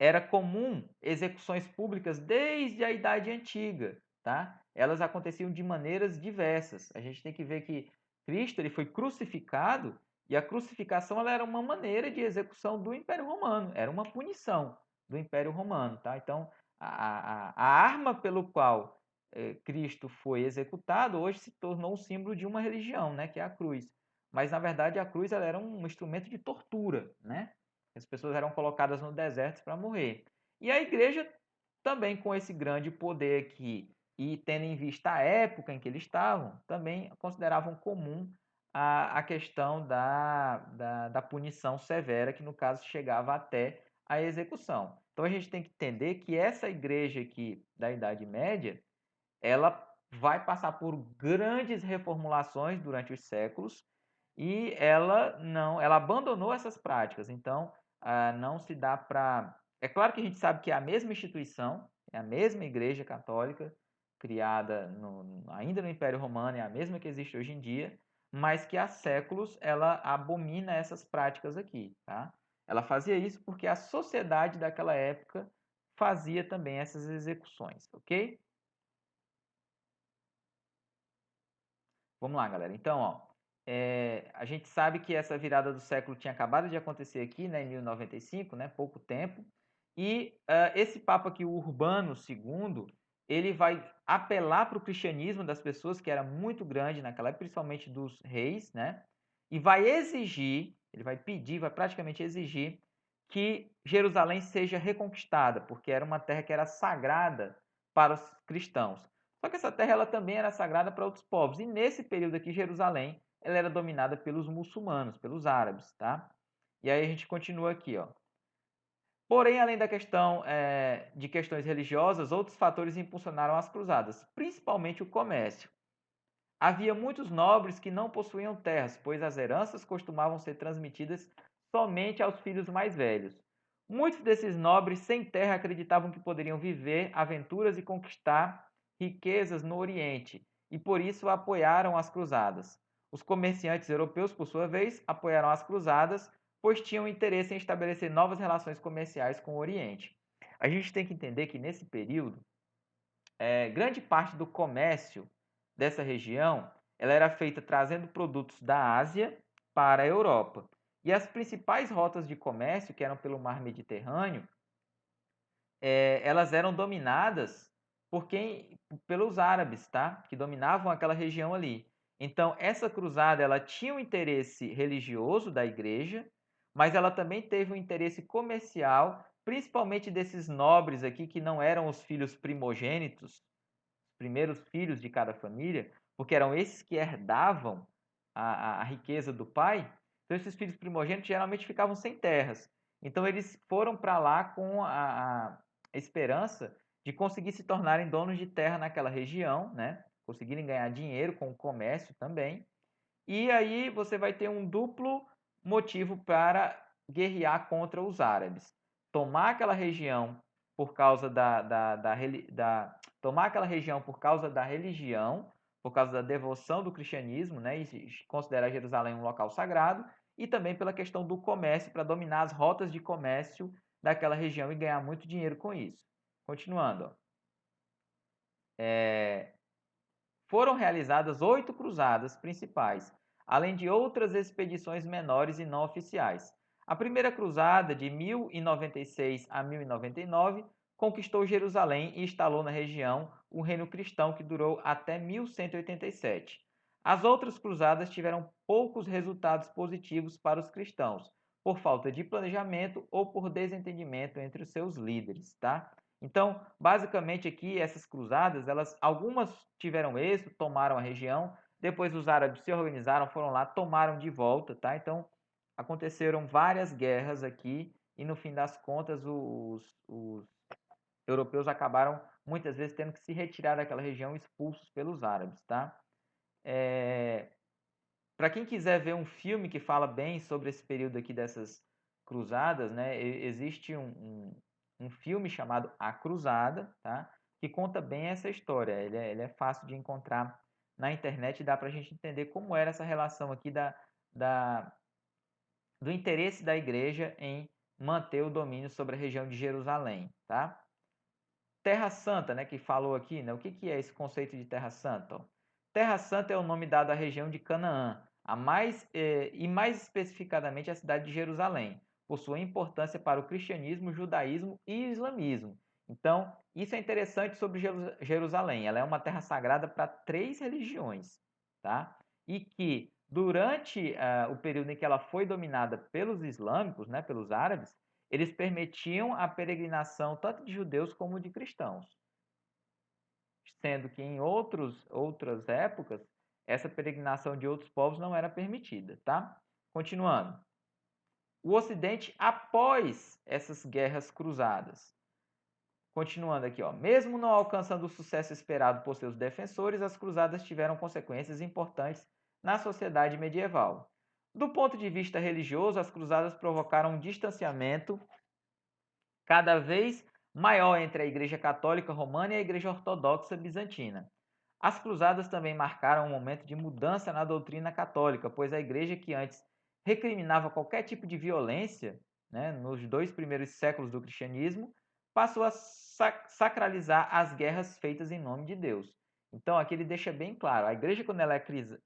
era comum execuções públicas desde a Idade Antiga, tá? Elas aconteciam de maneiras diversas. A gente tem que ver que Cristo ele foi crucificado e a crucificação ela era uma maneira de execução do Império Romano, era uma punição do Império Romano, tá? Então a arma pelo qual Cristo foi executado hoje se tornou um símbolo de uma religião, né? Que é a cruz. Mas na verdade a cruz ela era um instrumento de tortura, né? As pessoas eram colocadas no deserto para morrer. E a igreja, também com esse grande poder aqui, e tendo em vista a época em que eles estavam, também consideravam comum a questão da punição severa, que no caso chegava até a execução. Então a gente tem que entender que essa igreja aqui da Idade Média, ela vai passar por grandes reformulações durante os séculos e ela abandonou essas práticas. Então, não se dá para. É claro que a gente sabe que é a mesma instituição, é a mesma Igreja Católica, criada ainda no Império Romano, é a mesma que existe hoje em dia, mas que há séculos ela abomina essas práticas aqui, tá? Ela fazia isso porque a sociedade daquela época fazia também essas execuções, ok? Vamos lá, galera. Então, ó, a gente sabe que essa virada do século tinha acabado de acontecer aqui, né, em 1095, né, pouco tempo. E esse Papa aqui, o Urbano II, ele vai apelar para o cristianismo das pessoas, que era muito grande naquela época, principalmente dos reis, né? E vai exigir, ele vai pedir, vai praticamente exigir que Jerusalém seja reconquistada, porque era uma terra que era sagrada para os cristãos. Só que essa terra ela também era sagrada para outros povos. E nesse período aqui, Jerusalém, ela era dominada pelos muçulmanos, pelos árabes, tá? E aí a gente continua aqui, ó. Porém, além da questão de questões religiosas, outros fatores impulsionaram as cruzadas, principalmente o comércio. Havia muitos nobres que não possuíam terras, pois as heranças costumavam ser transmitidas somente aos filhos mais velhos. Muitos desses nobres sem terra acreditavam que poderiam viver aventuras e conquistar riquezas no Oriente, e por isso apoiaram as cruzadas. Os comerciantes europeus, por sua vez, apoiaram as cruzadas, pois tinham interesse em estabelecer novas relações comerciais com o Oriente. A gente tem que entender que nesse período, grande parte do comércio dessa região ela era feita trazendo produtos da Ásia para a Europa. E as principais rotas de comércio, que eram pelo mar Mediterrâneo, elas eram dominadas pelos árabes, tá? Que dominavam aquela região ali. Então, essa cruzada ela tinha um interesse religioso da igreja, mas ela também teve um interesse comercial, principalmente desses nobres aqui que não eram os filhos primogênitos, primeiros filhos de cada família, porque eram esses que herdavam a riqueza do pai. Então, esses filhos primogênitos geralmente ficavam sem terras. Então, eles foram para lá com a esperança de conseguir se tornarem donos de terra naquela região, né? Conseguirem ganhar dinheiro com o comércio também. E aí você vai ter um duplo motivo para guerrear contra os árabes. Tomar aquela região por causa tomar aquela região por causa da religião, por causa da devoção do cristianismo, né, e considerar Jerusalém um local sagrado, e também pela questão do comércio, para dominar as rotas de comércio daquela região e ganhar muito dinheiro com isso. Continuando. Foram realizadas 8 cruzadas principais, além de outras expedições menores e não oficiais. A primeira cruzada, de 1096 a 1099, conquistou Jerusalém e instalou na região o reino cristão que durou até 1187. As outras cruzadas tiveram poucos resultados positivos para os cristãos, por falta de planejamento ou por desentendimento entre os seus líderes, tá? Então, basicamente aqui essas cruzadas, algumas tiveram êxito, tomaram a região, depois os árabes se organizaram, foram lá, tomaram de volta, tá? Então, aconteceram várias guerras aqui e no fim das contas os europeus acabaram muitas vezes tendo que se retirar daquela região expulsos pelos árabes, tá? Para quem quiser ver um filme que fala bem sobre esse período aqui dessas cruzadas, né, existe um filme chamado A Cruzada, tá, que conta bem essa história. Ele é fácil de encontrar na internet e dá para a gente entender como era essa relação aqui do interesse da igreja em manter o domínio sobre a região de Jerusalém. Tá? Terra Santa, né, que falou aqui, né, o que é esse conceito de Terra Santa? Terra Santa é o nome dado à região de Canaã, e mais especificadamente a cidade de Jerusalém, por sua importância para o cristianismo, judaísmo e islamismo. Então, isso é interessante sobre Jerusalém. Ela é uma terra sagrada para 3 religiões, tá? E que durante o período em que ela foi dominada pelos islâmicos, né, pelos árabes, eles permitiam a peregrinação tanto de judeus como de cristãos, sendo que em outras épocas essa peregrinação de outros povos não era permitida, tá? Continuando. O Ocidente após essas guerras cruzadas. Continuando aqui, ó. Mesmo não alcançando o sucesso esperado por seus defensores, as cruzadas tiveram consequências importantes na sociedade medieval. Do ponto de vista religioso, as cruzadas provocaram um distanciamento cada vez maior entre a Igreja Católica Romana e a Igreja Ortodoxa Bizantina. As cruzadas também marcaram um momento de mudança na doutrina católica, pois a Igreja, que antes recriminava qualquer tipo de violência, né, nos 2 primeiros séculos do cristianismo, passou a sacralizar as guerras feitas em nome de Deus. Então, aqui ele deixa bem claro: a igreja, quando ela é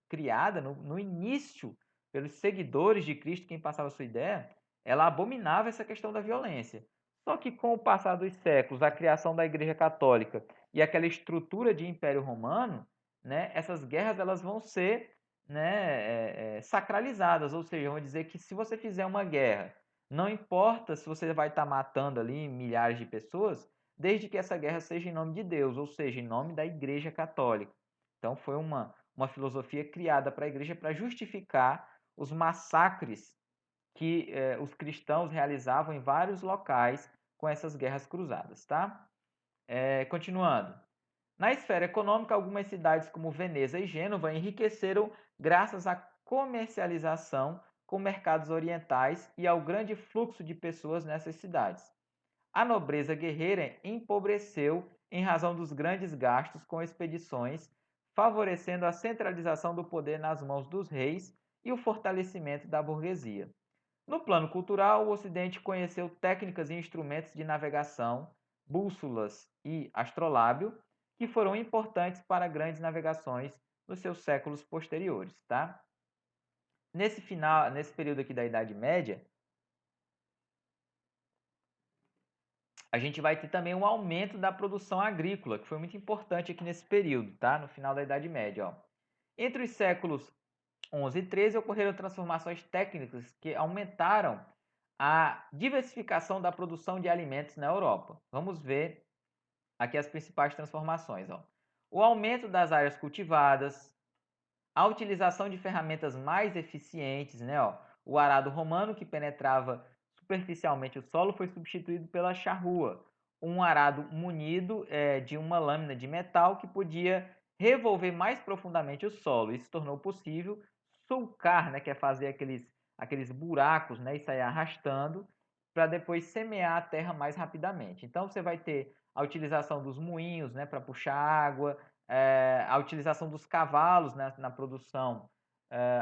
criada, no início, pelos seguidores de Cristo, quem passava a sua ideia, ela abominava essa questão da violência. Só que com o passar dos séculos, a criação da Igreja Católica e aquela estrutura de Império Romano, né, essas guerras elas vão ser, né, sacralizadas, ou seja, vão dizer que se você fizer uma guerra, não importa se você vai estar matando ali milhares de pessoas, desde que essa guerra seja em nome de Deus, ou seja, em nome da Igreja Católica. Então foi uma filosofia criada para a Igreja para justificar os massacres que os cristãos realizavam em vários locais com essas guerras cruzadas, tá? Continuando. Na esfera econômica, algumas cidades como Veneza e Gênova enriqueceram graças à comercialização com mercados orientais e ao grande fluxo de pessoas nessas cidades. A nobreza guerreira empobreceu em razão dos grandes gastos com expedições, favorecendo a centralização do poder nas mãos dos reis e o fortalecimento da burguesia. No plano cultural, o Ocidente conheceu técnicas e instrumentos de navegação, bússolas e astrolábio, que foram importantes para grandes navegações nos seus séculos posteriores, tá? Nesse período aqui da Idade Média, a gente vai ter também um aumento da produção agrícola, que foi muito importante aqui nesse período, tá? No final da Idade Média, ó. Entre os séculos 11 e 13 ocorreram transformações técnicas que aumentaram a diversificação da produção de alimentos na Europa. Vamos ver aqui as principais transformações, ó. O aumento das áreas cultivadas, a utilização de ferramentas mais eficientes, né, ó. O arado romano, que penetrava superficialmente o solo, foi substituído pela charrua, um arado munido de uma lâmina de metal que podia revolver mais profundamente o solo. Isso tornou possível sulcar, né, que é fazer aqueles buracos, né, e sair arrastando para depois semear a terra mais rapidamente. Então você vai ter a utilização dos moinhos, né, para puxar água, a utilização dos cavalos, né, na produção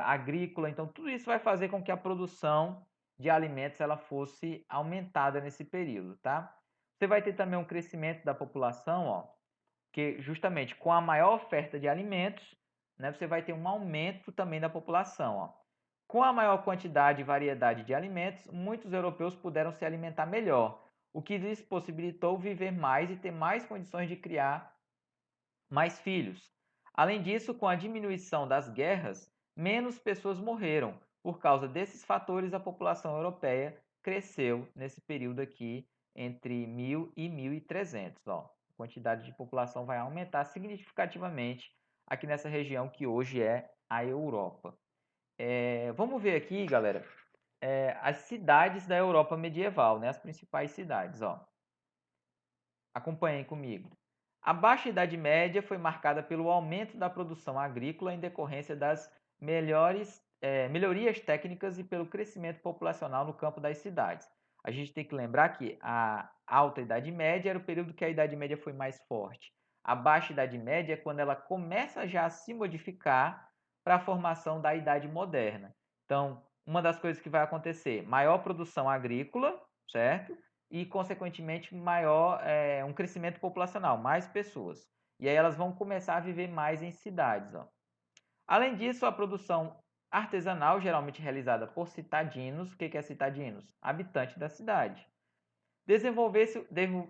agrícola. Então tudo isso vai fazer com que a produção de alimentos ela fosse aumentada nesse período, tá? Você vai ter também um crescimento da população, ó, que justamente com a maior oferta de alimentos, né, você vai ter um aumento também da população, ó. Com a maior quantidade e variedade de alimentos, muitos europeus puderam se alimentar melhor, o que lhes possibilitou viver mais e ter mais condições de criar mais filhos. Além disso, com a diminuição das guerras, menos pessoas morreram. Por causa desses fatores, a população europeia cresceu nesse período aqui entre 1000 e 1300. Ó. A quantidade de população vai aumentar significativamente aqui nessa região que hoje é a Europa. Vamos ver aqui, galera, as cidades da Europa medieval, né? As principais cidades. Ó. Acompanhem comigo. A Baixa Idade Média foi marcada pelo aumento da produção agrícola em decorrência das melhorias técnicas e pelo crescimento populacional no campo das cidades. A gente tem que lembrar que a Alta Idade Média era o período que a Idade Média foi mais forte. A Baixa Idade Média é quando ela começa já a se modificar para a formação da Idade Moderna. Então, uma das coisas que vai acontecer, maior produção agrícola, certo? E, consequentemente, maior um crescimento populacional, mais pessoas. E aí elas vão começar a viver mais em cidades. Ó. Além disso, a produção artesanal, geralmente realizada por citadinos, o que é citadinos? Habitantes da cidade.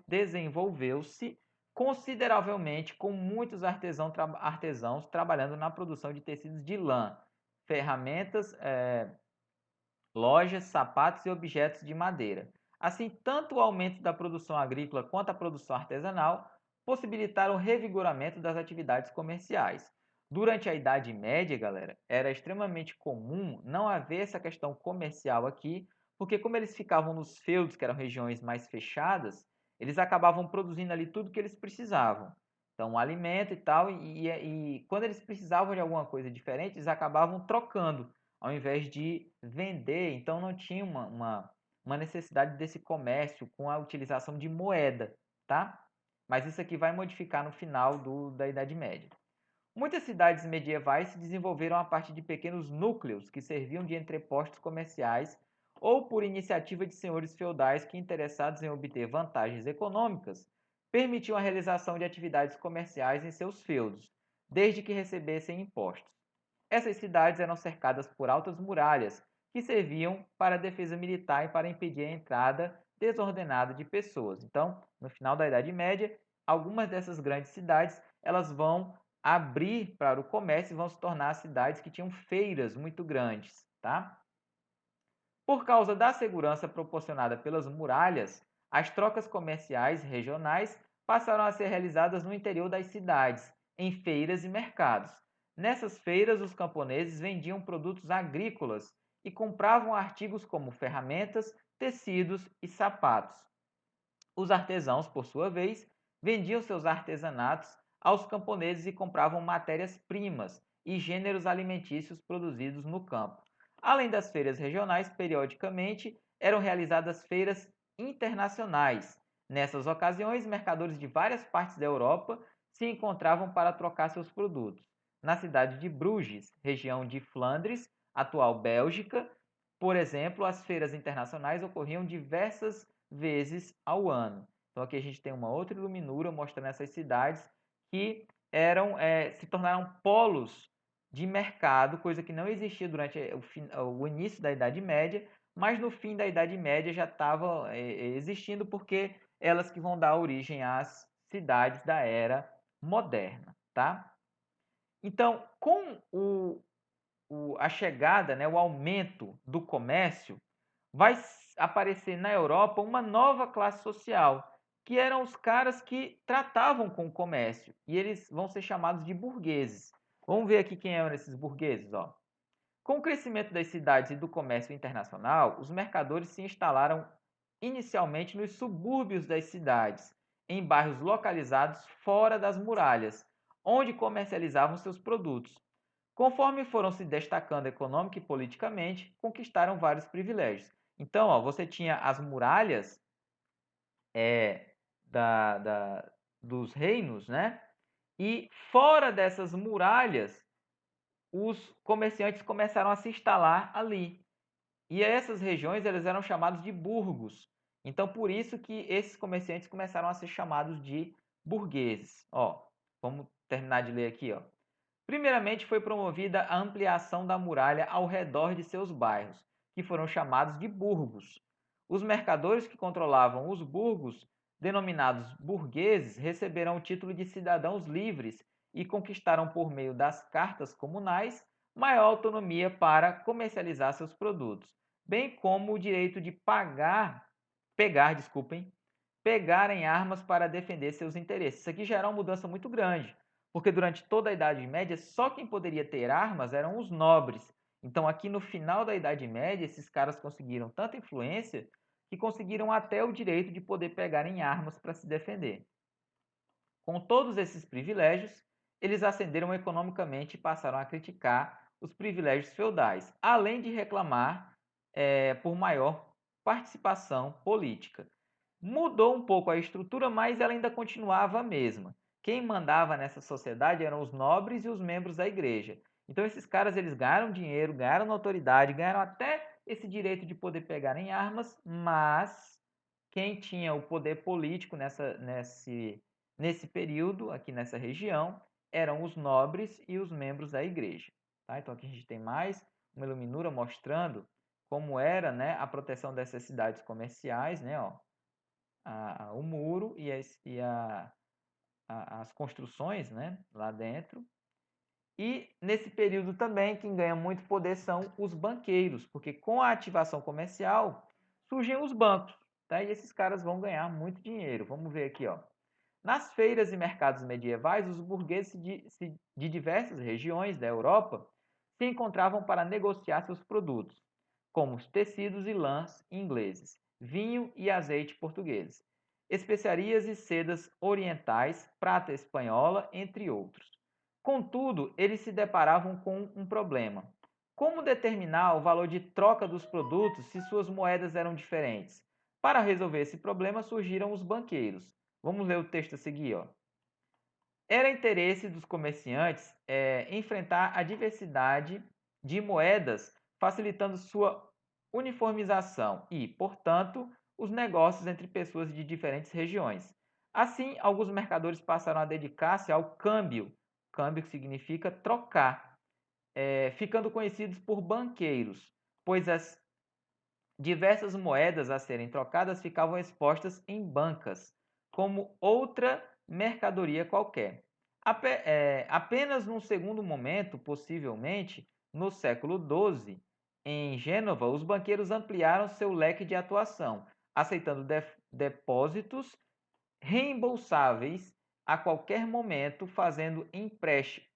Desenvolveu-se consideravelmente com muitos artesãos trabalhando na produção de tecidos de lã, ferramentas, lojas, sapatos e objetos de madeira. Assim, tanto o aumento da produção agrícola quanto a produção artesanal possibilitaram o revigoramento das atividades comerciais. Durante a Idade Média, galera, era extremamente comum não haver essa questão comercial aqui, porque como eles ficavam nos feudos, que eram regiões mais fechadas, eles acabavam produzindo ali tudo que eles precisavam. Então, alimento e tal, e quando eles precisavam de alguma coisa diferente, eles acabavam trocando ao invés de vender. Então não tinha uma necessidade desse comércio com a utilização de moeda, tá? Mas isso aqui vai modificar no final da Idade Média. Muitas cidades medievais se desenvolveram a partir de pequenos núcleos que serviam de entrepostos comerciais ou por iniciativa de senhores feudais que, interessados em obter vantagens econômicas, permitiam a realização de atividades comerciais em seus feudos, desde que recebessem impostos. Essas cidades eram cercadas por altas muralhas, que serviam para a defesa militar e para impedir a entrada desordenada de pessoas. Então, no final da Idade Média, algumas dessas grandes cidades elas vão abrir para o comércio e vão se tornar cidades que tinham feiras muito grandes, tá? Por causa da segurança proporcionada pelas muralhas, as trocas comerciais regionais passaram a ser realizadas no interior das cidades, em feiras e mercados. Nessas feiras, os camponeses vendiam produtos agrícolas e compravam artigos como ferramentas, tecidos e sapatos. Os artesãos, por sua vez, vendiam seus artesanatos aos camponeses e compravam matérias-primas e gêneros alimentícios produzidos no campo. Além das feiras regionais, periodicamente eram realizadas feiras internacionais. Nessas ocasiões, mercadores de várias partes da Europa se encontravam para trocar seus produtos. Na cidade de Bruges, região de Flandres, atual Bélgica, por exemplo, as feiras internacionais ocorriam diversas vezes ao ano. Então aqui a gente tem uma outra iluminura mostrando essas cidades que se tornaram polos de mercado, coisa que não existia durante o início da Idade Média, mas no fim da Idade Média já estava existindo, porque elas que vão dar origem às cidades da era moderna, tá? Então, com a chegada, né, o aumento do comércio, vai aparecer na Europa uma nova classe social, que eram os caras que tratavam com o comércio, e eles vão ser chamados de burgueses. Vamos ver aqui quem eram esses burgueses, ó. Com o crescimento das cidades e do comércio internacional, os mercadores se instalaram inicialmente nos subúrbios das cidades, em bairros localizados fora das muralhas, onde comercializavam seus produtos. Conforme foram se destacando econômica e politicamente, conquistaram vários privilégios. Então, ó, você tinha as muralhas é, dos reinos, né? E fora dessas muralhas, os comerciantes começaram a se instalar ali. E essas regiões elas eram chamadas de burgos. Então, por isso que esses comerciantes começaram a ser chamados de burgueses. Ó, vamos terminar de ler aqui, ó. Primeiramente, foi promovida a ampliação da muralha ao redor de seus bairros, que foram chamados de burgos. Os mercadores que controlavam os burgos, denominados burgueses, receberam o título de cidadãos livres e conquistaram, por meio das cartas comunais, maior autonomia para comercializar seus produtos, bem como o direito de pegar em armas para defender seus interesses. Isso aqui já era uma mudança muito grande, porque durante toda a Idade Média, só quem poderia ter armas eram os nobres. Então, aqui no final da Idade Média, esses caras conseguiram tanta influência que conseguiram até o direito de poder pegar em armas para se defender. Com todos esses privilégios, eles ascenderam economicamente e passaram a criticar os privilégios feudais, além de reclamar por maior participação política. Mudou um pouco a estrutura, mas ela ainda continuava a mesma. Quem mandava nessa sociedade eram os nobres e os membros da igreja. Então esses caras eles ganharam dinheiro, ganharam autoridade, ganharam até esse direito de poder pegar em armas, mas quem tinha o poder político nesse período, aqui nessa região, eram os nobres e os membros da igreja. Tá? Então aqui a gente tem mais uma iluminura mostrando como era, né, a proteção dessas cidades comerciais, né, ó, o muro e as construções, né, lá dentro. E nesse período também, quem ganha muito poder são os banqueiros, porque com a ativação comercial surgem os bancos, tá? E esses caras vão ganhar muito dinheiro. Vamos ver aqui, ó. Nas feiras e mercados medievais, os burgueses de diversas regiões da Europa se encontravam para negociar seus produtos, como os tecidos e lãs ingleses, vinho e azeite portugueses, especiarias e sedas orientais, prata espanhola, entre outros. Contudo, eles se deparavam com um problema. Como determinar o valor de troca dos produtos se suas moedas eram diferentes? Para resolver esse problema, surgiram os banqueiros. Vamos ler o texto a seguir, ó. Era interesse dos comerciantes enfrentar a diversidade de moedas, facilitando sua uniformização e, portanto, os negócios entre pessoas de diferentes regiões. Assim, alguns mercadores passaram a dedicar-se ao câmbio, câmbio que significa trocar, ficando conhecidos por banqueiros, pois as diversas moedas a serem trocadas ficavam expostas em bancas, como outra mercadoria qualquer. Apenas num segundo momento, possivelmente no século XII, em Gênova, os banqueiros ampliaram seu leque de atuação, aceitando depósitos reembolsáveis a qualquer momento, fazendo empréstimos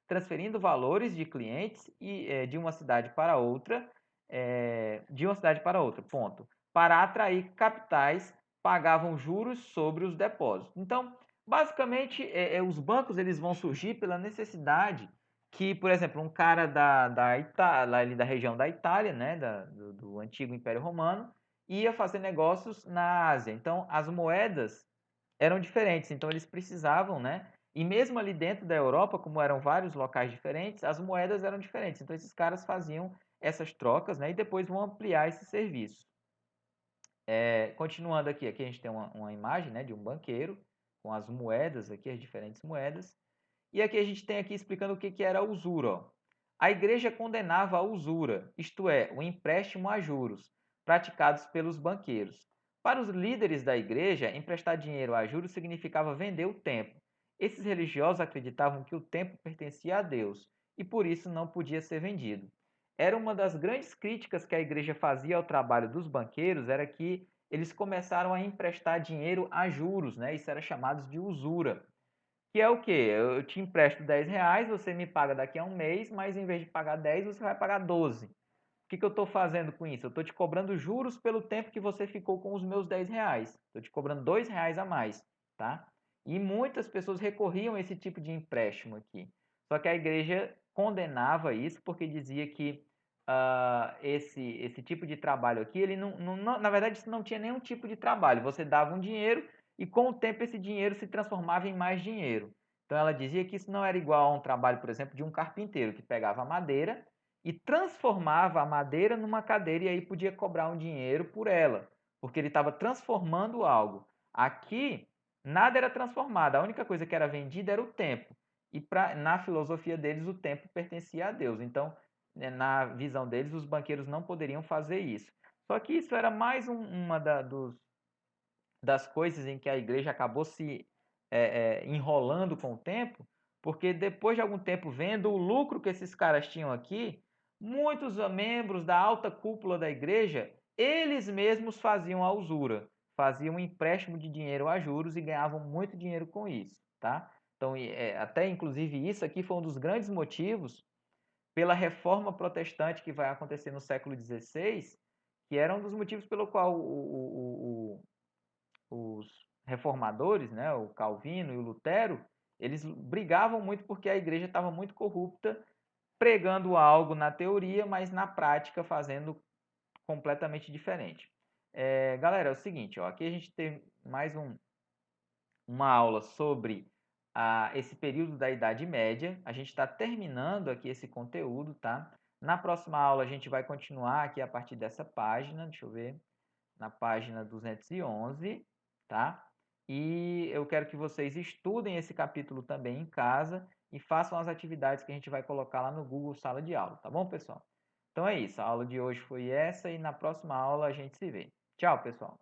transferindo valores de clientes de uma cidade para outra, ponto. Para atrair capitais, pagavam juros sobre os depósitos. Então, basicamente, os bancos eles vão surgir pela necessidade que, por exemplo, um cara da região da Itália, né, do antigo Império Romano, ia fazer negócios na Ásia. Então, as moedas eram diferentes, então eles precisavam, né? E mesmo ali dentro da Europa, como eram vários locais diferentes, as moedas eram diferentes. Então esses caras faziam essas trocas, né? E depois vão ampliar esse serviço. Continuando aqui a gente tem uma imagem, né, de um banqueiro com as moedas aqui, as diferentes moedas. E aqui a gente tem aqui explicando o que era a usura. Ó. A igreja condenava a usura, isto é, o empréstimo a juros, praticados pelos banqueiros. Para os líderes da igreja, emprestar dinheiro a juros significava vender o tempo. Esses religiosos acreditavam que o tempo pertencia a Deus e por isso não podia ser vendido. Era uma das grandes críticas que a igreja fazia ao trabalho dos banqueiros, era que eles começaram a emprestar dinheiro a juros, né? Isso era chamado de usura. Que é o quê? Eu te empresto 10 reais, você me paga daqui a um mês, mas em vez de pagar 10, você vai pagar 12. O que eu estou fazendo com isso? Eu estou te cobrando juros pelo tempo que você ficou com os meus 10 reais. Estou te cobrando 2 reais a mais, tá? E muitas pessoas recorriam a esse tipo de empréstimo aqui. Só que a igreja condenava isso porque dizia que esse tipo de trabalho aqui, ele na verdade, isso não tinha nenhum tipo de trabalho. Você dava um dinheiro e com o tempo esse dinheiro se transformava em mais dinheiro. Então ela dizia que isso não era igual a um trabalho, por exemplo, de um carpinteiro que pegava a madeira e transformava a madeira numa cadeira e aí podia cobrar um dinheiro por ela, porque ele estava transformando algo. Aqui, nada era transformado, a única coisa que era vendida era o tempo. E na filosofia deles, o tempo pertencia a Deus. Então, na visão deles, os banqueiros não poderiam fazer isso. Só que isso era mais uma das coisas em que a igreja acabou se enrolando com o tempo, porque depois de algum tempo vendo o lucro que esses caras tinham aqui, muitos membros da alta cúpula da igreja, eles mesmos faziam a usura, faziam um empréstimo de dinheiro a juros e ganhavam muito dinheiro com isso, tá? Então, até inclusive isso aqui foi um dos grandes motivos pela reforma protestante que vai acontecer no século XVI, que era um dos motivos pelo qual os reformadores, né, o Calvino e o Lutero, eles brigavam muito porque a igreja estava muito corrupta, pregando algo na teoria, mas na prática fazendo completamente diferente. Galera, é o seguinte, ó, aqui a gente tem mais uma aula sobre esse período da Idade Média. A gente está terminando aqui esse conteúdo, tá? Na próxima aula a gente vai continuar aqui a partir dessa página, deixa eu ver, na página 211, tá? E eu quero que vocês estudem esse capítulo também em casa e façam as atividades que a gente vai colocar lá no Google Sala de Aula, tá bom, pessoal? Então é isso, a aula de hoje foi essa e na próxima aula a gente se vê. Tchau, pessoal!